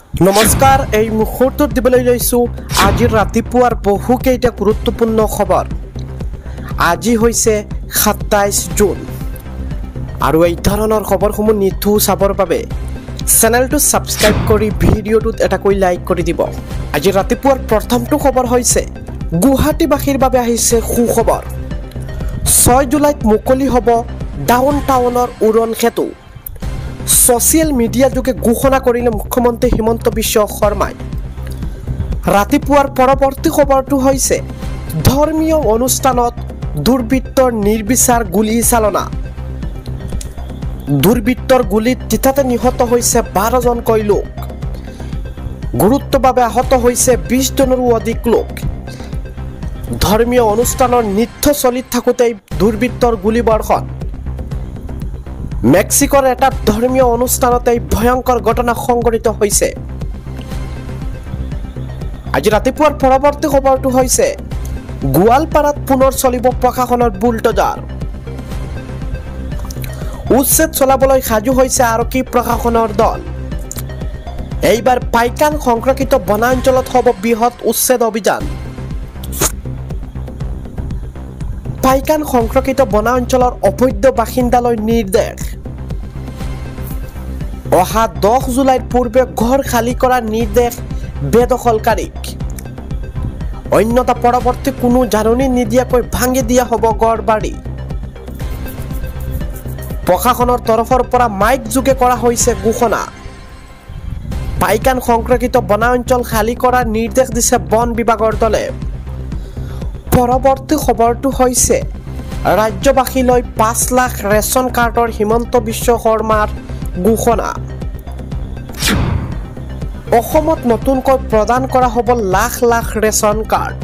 নমস্কাৰ এই মুহূৰ্তত দিবলৈ লৈছোঁ আজি ৰাতিপুৱাৰ বহুকেইটা গুৰুত্বপূৰ্ণ খবৰ আজি হৈছে ২৭ জুন আৰু এই ধৰণৰ খবৰসমূহ নিথু চাবৰ বাবে চেনেলটো সাবস্ক্ৰাইব কৰি ভিডিঅ'টোত এটাকৈ লাইক কৰি দিব আজি ৰাতিপুৱাৰ প্ৰথমটো খবৰ হৈছে গুৱাহাটীবাসীৰ বাবে আহিছে সুখবৰ ৬ জুলাইত মুকলি হ'ব ডাউনটাউনৰ উৰণ সেতু সোশিয়াল মিডিয়া যোগে ঘোষণা কৰিলে মুখ্যমন্ত্ৰী হিমন্ত বিশ্ব শৰ্মাই ৰাতিপুৱাৰ পৰৱৰ্তী খবৰটো হৈছে ধৰ্মীয় অনুষ্ঠানত দুৰ্বৃত্তৰ নিৰ্বিচাৰ গুলী চালনা দুৰ্বৃত্তৰ গুলীত তিতাতে নিহত হৈছে ১২ জনকৈ লোক গুৰুত্বভাৱে আহত হৈছে ২০ জনৰো অধিক লোক ধৰ্মীয় অনুষ্ঠানৰ নৃত্য চলি থাকোঁতেই দুৰ্বৃত্তৰ গুলীবৰ্ষণ মেক্সিকোৰ এটা ধৰ্মীয় অনুষ্ঠানতে ভয়ংকৰ ঘটনা সংঘটিত হৈছে আজি ৰাতিপুৱাৰ পৰৱৰ্তী খবৰটো হৈছে গোৱালপাৰাত পুনৰ চলিব প্ৰশাসনৰ বুলডোজাৰ উচ্ছেদ চলাবলৈ সাজু হৈছে আৰক্ষী প্ৰশাসনৰ দল এইবাৰ পাইকান সংৰক্ষিত বনাঞ্চলত হ'ব বৃহৎ উচ্ছেদ অভিযান পাইকান সংৰক্ষিত বনাঞ্চলৰ অবৈধ বাসিন্দালৈ নিৰ্দেশ অহা ১০ জুলাইৰ পূৰ্বে ঘৰ খালী কৰাৰ নিৰ্দেশ বেদখলকাৰীক অন্যথা পৰৱৰ্তী কোনো জাননী নিদিয়াকৈ ভাঙি দিয়া হ'ব গড়বাৰী প্ৰশাসনৰ তৰফৰ পৰা মাইক যোগে কৰা হৈছে ঘোষণা পাইকান সংৰক্ষিত বনাঞ্চল খালী কৰাৰ নিৰ্দেশ দিছে বন বিভাগৰ দলে পৰৱৰ্তী খবৰটো হৈছে ৰাজ্যবাসীলৈ ৫ লাখ ৰেচন কাৰ্ডৰ হিমন্ত বিশ্ব শৰ্মাৰ ঘোষণা অসমত নতুনকৈ প্ৰদান কৰা হ'ব লাখ লাখ ৰেচন কাৰ্ড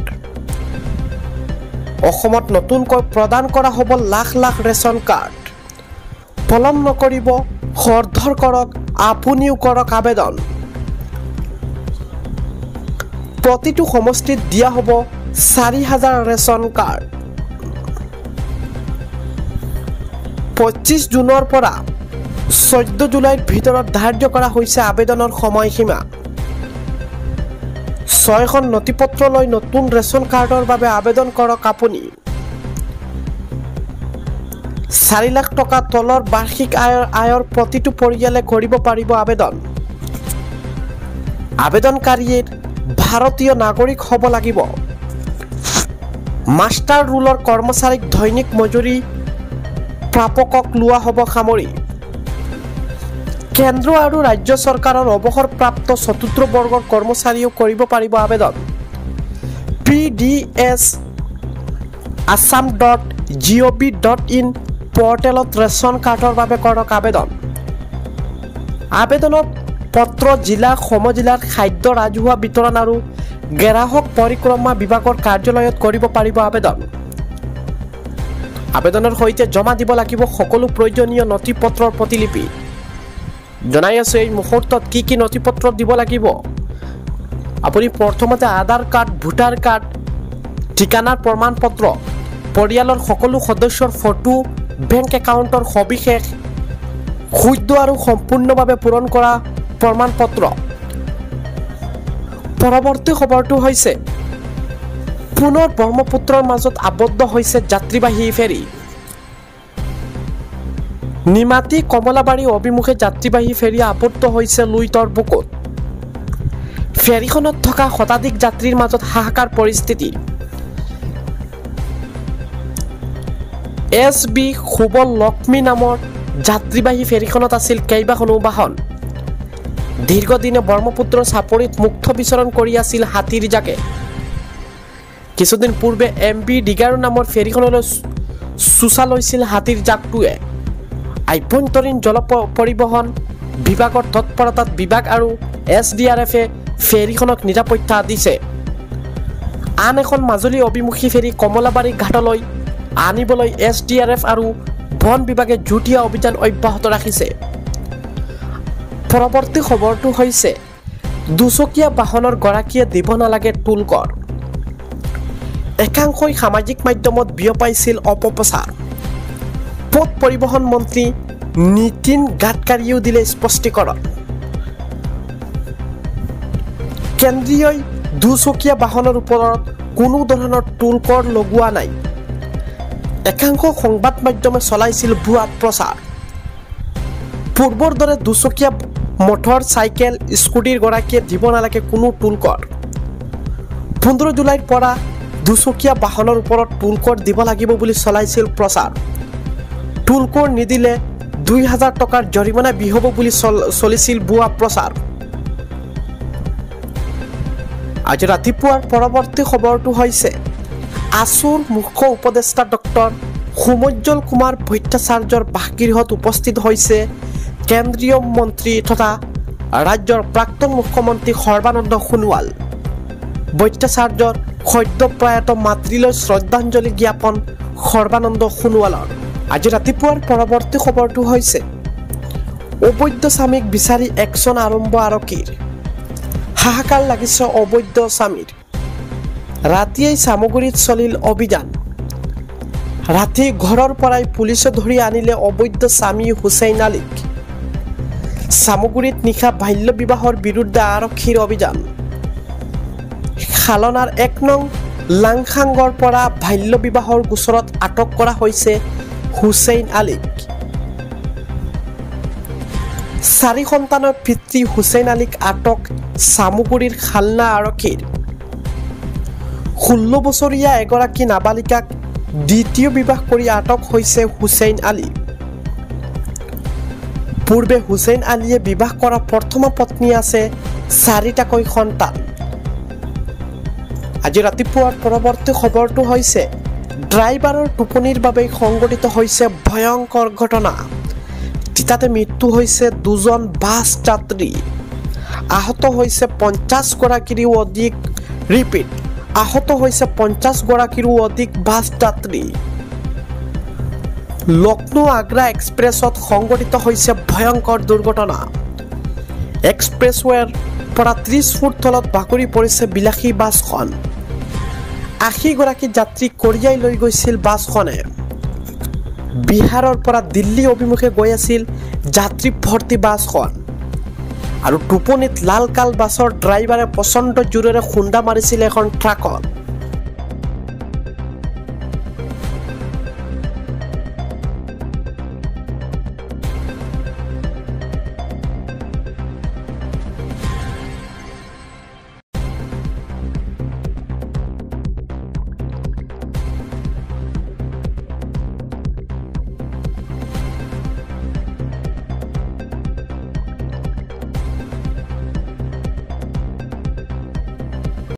অসমত নতুনকৈ প্ৰদান কৰা হ'ব লাখ লাখ ৰেচন কাৰ্ড পলম নকৰিব খৰধৰ কৰক আপুনিও কৰক আবেদন প্ৰতিটো সমষ্টিত দিয়া হ'ব ৪,০০০ ৰেচন কাৰ্ড ২৫ জুনৰ পৰা ১৪ জুলাইৰ ভিতৰত ধাৰ্য কৰা হৈছে আবেদনৰ সময়সীমা ৬খন নথিপত্ৰ লৈ নতুন ৰেচন কাৰ্ডৰ বাবে আবেদন কৰক আপুনি ৪ লাখ টকা তলৰ বাৰ্ষিক আয়ৰ প্ৰতিটো পৰিয়ালে কৰিব পাৰিব আবেদন আবেদনকাৰীয়ে ভাৰতীয় নাগৰিক হ'ব লাগিব মাষ্টাৰ ৰুলৰ কৰ্মচাৰীক দৈনিক মজুৰি প্ৰাপকক লোৱা হ'ব সামৰি কেন্দ্ৰ আৰু ৰাজ্য চৰকাৰৰ অৱসৰপ্ৰাপ্ত চতুৰ্থ বৰ্গৰ কৰ্মচাৰীও কৰিব পাৰিব আবেদন pds.assam.gov.in পৰ্টেলত ৰেচন কাৰ্ডৰ বাবে কৰক আবেদন আবেদনত পত্ৰ জিলা সমজিলাৰ খাদ্য ৰাজহুৱা বিতৰণ আৰু গ্ৰাহক পৰিক্ৰমা বিভাগৰ কাৰ্যালয়ত কৰিব পাৰিব আবেদন আবেদনৰ সৈতে জমা দিব লাগিব সকলো প্ৰয়োজনীয় নথিপত্ৰৰ প্ৰতিলিপি জনাই আছে এই মুহূৰ্তত কি নথিপত্ৰ দিব লাগিব আপুনি প্ৰথমতে আধাৰ কাৰ্ড ভোটাৰ কাৰ্ড ঠিকানাৰ প্ৰমাণপত্ৰ পৰিয়ালৰ সকলো সদস্যৰ ফটো বেংক একাউণ্টৰ সবিশেষ শুদ্ধ আৰু সম্পূৰ্ণভাৱে পূৰণ কৰা প্ৰমাণপত্ৰ পৰৱৰ্তী খবৰটো হৈছে পুনৰ ব্ৰহ্মপুত্ৰৰ মাজত আবদ্ধ হৈছে যাত্ৰীবাহী ফেৰী নিমাতী কমলাবাৰী অভিমুখে যাত্ৰীবাহী ফেৰী আবদ্ধ হৈছে লুইতৰ বুকুত ফেৰীখনত থকা শতাধিক যাত্ৰীৰ মাজত হাহাকাৰ পৰিস্থিতি SB সুবল লক্ষ্মী নামৰ যাত্ৰীবাহী ফেৰীখনত আছিল কেইবাখনো বাহন দীৰ্ঘদিনে ব্ৰহ্মপুত্ৰৰ চাপৰিত মুক্ত বিচৰণ কৰি আছিল হাতীৰ জাকে কিছুদিন পূৰ্বে MB ডিগাৰু নামৰ ফেৰীখনলৈ চুচা লৈছিল হাতীৰ জাকটোৱে আভ্যন্তৰীণ জল পৰিবহণ বিভাগৰ তৎপৰতাত বিভাগ আৰু SDRFে ফেৰীখনক নিৰাপত্তা দিছে আন এখন মাজুলী অভিমুখী ফেৰী কমলাবাৰী ঘাটলৈ আনিবলৈ SDRF আৰু বন বিভাগে যুটীয়া অভিযান অব্যাহত ৰাখিছে পৰৱৰ্তী খবৰটো হৈছে দুচকীয়া বাহনৰ গৰাকীয়ে দিব নালাগে টুল কৰ একাংশই সামাজিক মাধ্যমত বিয়পাইছিল অপপ্ৰচাৰ পথ পৰিবহণ মন্ত্ৰী নীতিন গাডকাৰীও দিলে স্পষ্টীকৰণ কেন্দ্ৰীয় দুচকীয়া বাহনৰ ওপৰত কোনো ধৰণৰ টুল কৰ লগোৱা নাই। একাংশ সংবাদ মাধ্যমে চলাইছিল ভুৱা প্ৰচাৰ। পূৰ্বৰ দৰে দুচকীয়া মটৰ চাইকেল স্কুটিৰ গৰাকীয়ে দিব নালাগে কোনো টুল কৰ। 15 জুলাইৰ পৰা দুচকীয়া বাহনৰ ওপৰত টুল কৰ দিব লাগিব বুলি চলাইছিল প্ৰচাৰ। টুল কৰ নিদিলে 2000 টকাৰ জৰিমনা বিহব বুলি চলিছিল ভুৱা প্ৰচাৰ। আজি ৰাতিপুৱাৰ পৰৱৰ্তী খবৰটো হৈছে আছুৰ মুখ্য উপদেষ্টা ডক্টৰ সুমজ্জল কুমাৰ ভট্টাচাৰ্যৰ বাসগৃহত উপস্থিত হৈছে কেন্দ্ৰীয় মন্ত্ৰী তথা ৰাজ্যৰ প্ৰাক্তন মুখ্যমন্ত্ৰী সৰ্বানন্দ সোণোৱাল। ভট্টাচাৰ্যৰ সদ্যপ্ৰয়াত মাতৃলৈ শ্ৰদ্ধাঞ্জলি জ্ঞাপন সৰ্বানন্দ সোণোৱালৰ। আজি ৰাতিপুৱাৰ পৰৱৰ্তী খবৰটো হৈছে অবৈধ স্বামীক বিচাৰি একশ্যন আৰম্ভ আৰক্ষীৰ। হাহাকাৰ লাগিছে অবৈধ স্বামীৰ। ৰাতিয়েই চামগুৰিত চলিল অভিযান। ৰাতি ঘৰৰ পৰাই পুলিচে ধৰি আনিলে অবৈধ স্বামী হুছেইন আলীক। চামগুৰিত নিশা বাল্য বিবাহৰ বিৰুদ্ধে আৰক্ষীৰ অভিযান। খালনাৰ 1 নং লাংখাংগৰ পৰা বাল্য বিবাহৰ গোচৰত আটক কৰা হৈছে হুছেইন আলীক। 4 সন্তানৰ পিতৃ হুছেইন আলীক আটক চামগুৰিৰ খালনা আৰক্ষীৰ। 16 বছৰীয়া এগৰাকী নাবালিকাক দ্বিতীয় বিবাহ কৰি আটক হৈছে হুছেইন আলী। পূৰ্বে হুছেইন আলীয়ে বিবাহ কৰা প্ৰথম পত্নী আছে 4টাকৈ সন্তান। আজি ৰাতিপুৱাৰ পৰৱৰ্তী খবৰটো হৈছে ড্ৰাইভাৰৰ টোপনিৰ বাবে সংঘটিত হৈছে ভয়ংকৰ ঘটনা। তিতাতে মৃত্যু হৈছে 2জন বাছ যাত্ৰী। আহত হৈছে 50 গৰাকীৰো অধিক। ৰিপিট, আহত হৈছে 50 গৰাকীৰো অধিক বাছ যাত্ৰী। লক্ষ্ণৌ আগ্ৰা এক্সপ্ৰেছত সংঘটিত হৈছে ভয়ংকৰ দুৰ্ঘটনা। এক্সপ্ৰেছৱেৰ পৰা 30 ফুট তলত বাগৰি পৰিছে বিলাসী বাছখন। 80 গৰাকী যাত্ৰী কঢ়িয়াই লৈ গৈছিল বাছখনে। বিহাৰৰ পৰা দিল্লী অভিমুখে গৈ আছিল যাত্ৰী ভৰ্তি বাছখন। আৰু টোপনিত লালকাল বাছৰ ড্ৰাইভাৰে প্ৰচণ্ড জোৰেৰে খুন্দা মাৰিছিল এখন ট্ৰাকত।